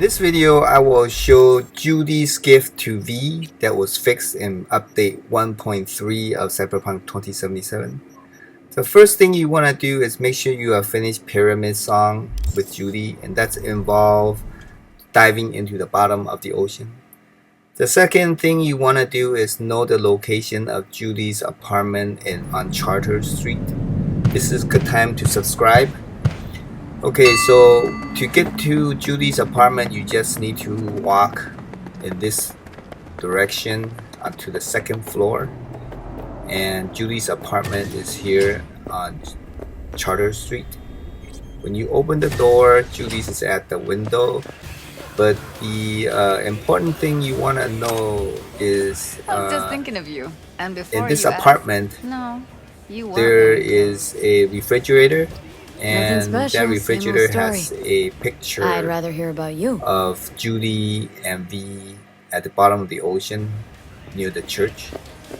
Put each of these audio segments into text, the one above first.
this video, I will show Judy's gift to V that was fixed in update 1.3 of Cyberpunk 2077. The first thing you want to do is make sure you have finished Pyramid Song with Judy, and that's involved diving into the bottom of the ocean. The second thing you want to do is know the location of Judy's apartment on Charter Street. This is a good time to subscribe. Okay, so to get to Judy's apartment, you just need to walk in this direction to the second floor. And Judy's apartment is here on Charter Street. When you open the door, Judy's is at the window. But the important thing you want to know is I was just thinking of you. And before in this you apartment, asked, no, you weren't there is a refrigerator. And special, that refrigerator same old has a picture I'd rather hear about you. of Judy and V at the bottom of the ocean near the church.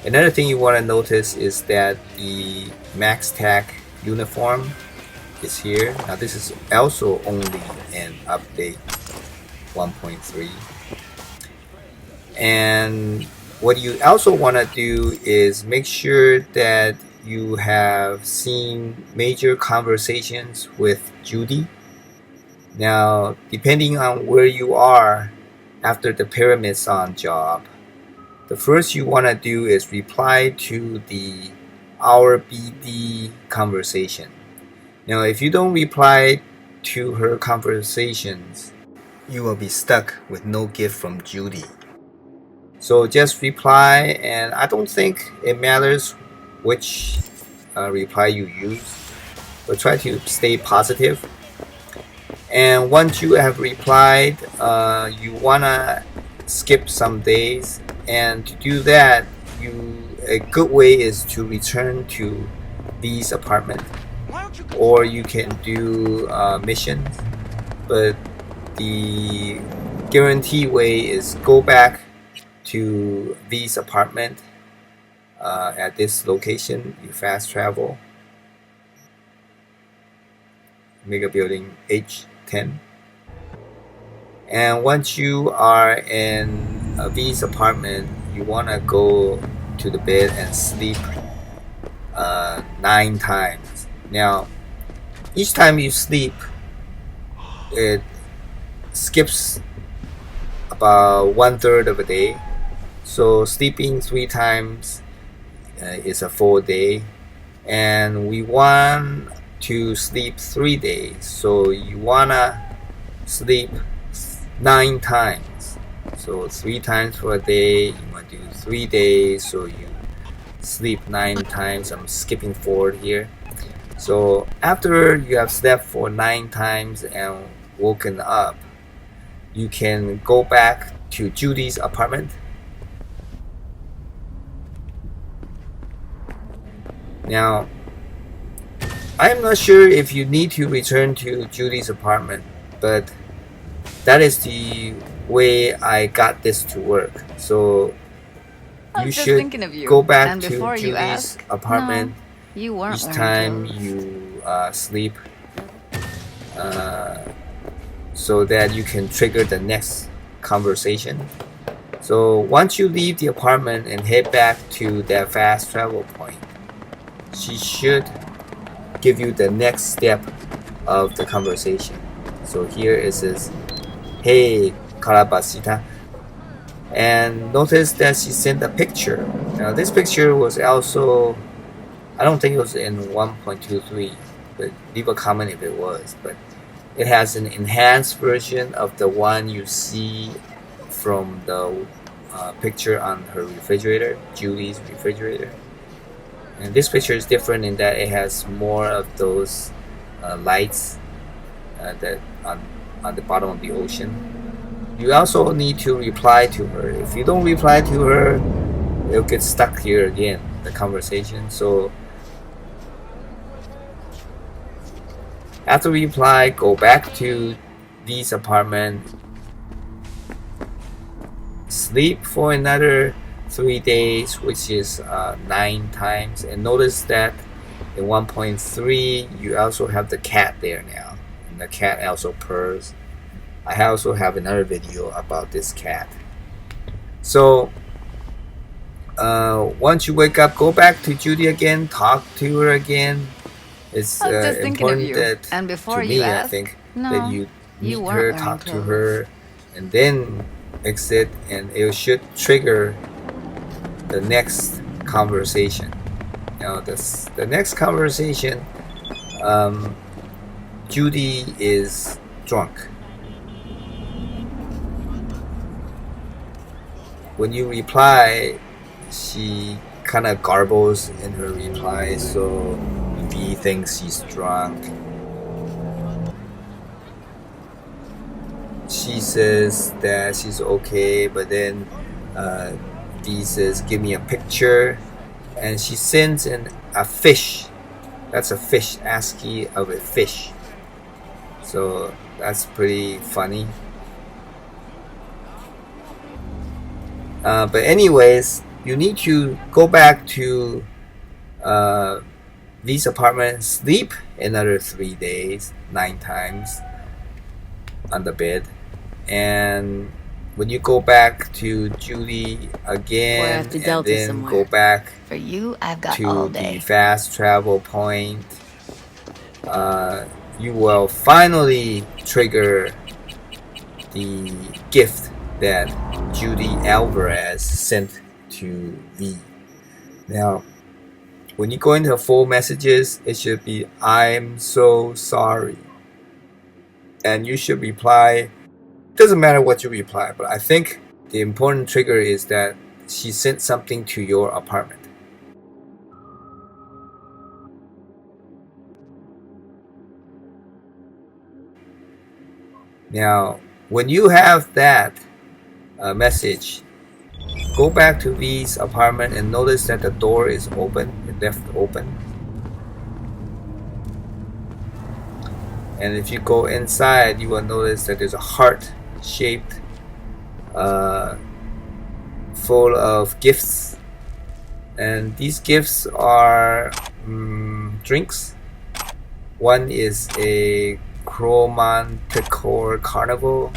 Another thing you want to notice is that the MaxTac uniform is here. Now this is also only an update 1.3. And what you also want to do is make sure that you have seen major conversations with Judy. Now, depending on where you are after the Pyramid Song job, the first you want to do is reply to the Our BD conversation. Now, if you don't reply to her conversations, you will be stuck with no gift from Judy. So just reply, and I don't think it matters which reply you use, but try to stay positive. And once you have replied, you wanna skip some days, and to do that, a good way is to return to V's apartment, or you can do missions. But the guarantee way is go back to V's apartment. At this location, you fast travel. Mega building H10. And once you are in V's apartment, you want to go to the bed and sleep 9 times. Now, each time you sleep, it skips about 1/3 of a day. So sleeping 3 times is a full day, and we want to sleep 3 days, so you wanna sleep 9 times. So 3 times for a day, you want to do 3 days, so you sleep 9 times. I'm skipping forward here. So after you have slept for 9 times and woken up, you can go back to Judy's apartment. Now, I'm not sure if you need to return to Judy's apartment, but that is the way I got this to work. So I you was just should thinking of you. go back And to before you Judy's asked, apartment no, you weren't each wearing time clothes. you sleep, so that you can trigger the next conversation. So once you leave the apartment and head back to that fast travel point, she should give you the next step of the conversation. So here it says, "Hey, Calabasita," and notice that she sent a picture. Now this picture was also, I don't think it was in 1.23, but leave a comment if it was. But it has an enhanced version of the one you see from the picture on her refrigerator, Judy's refrigerator. And this picture is different in that it has more of those lights that on the bottom of the ocean. You also need to reply to her. If you don't reply to her, it'll get stuck here again, the conversation. So after reply, go back to V's apartment, sleep for another 3 days, which is 9 times. And notice that in 1.3 you also have the cat there now, and the cat also purrs. I also have another video about this cat. So once you wake up, go back to Judy again, talk to her again. It's I was just thinking of important you. that, And to before you me, I ask, think, that no, you you meet weren't her, wearing talk to clothes. her, and then exit, and it should trigger the next conversation. Now, the next conversation, Judy is drunk. When you reply, she kind of garbles in her reply, so V thinks she's drunk. She says that she's okay, but then V says, "Give me a picture," and she sends in a fish. That's a fish, ASCII of a fish. So that's pretty funny. But anyways, you need to go back to V's apartment, sleep another 3 days, 9 times on the bed, and when you go back to Judy again, and then go back For you, I've got to all the day. fast travel point, you will finally trigger the gift that Judy Alvarez sent to V. Now, when you go into full messages, it should be, "I'm so sorry." And you should reply, doesn't matter what you reply, but I think the important trigger is that she sent something to your apartment. Now, when you have that message, go back to V's apartment and notice that the door is open, left open. And if you go inside, you will notice that there's a heart shaped full of gifts, and these gifts are drinks. One is a ChroManticore Carnival.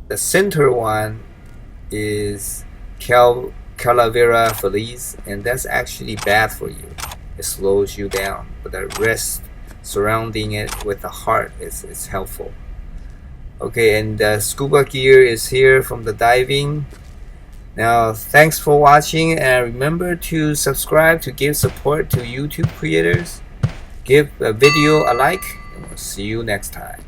The center one is Calavera Feliz, and that's actually bad for you. It slows you down, but the rest surrounding it with the heart is helpful. Okay, and the scuba gear is here from the diving. Now, thanks for watching, and remember to subscribe to give support to YouTube creators. Give a video a like, and we'll see you next time.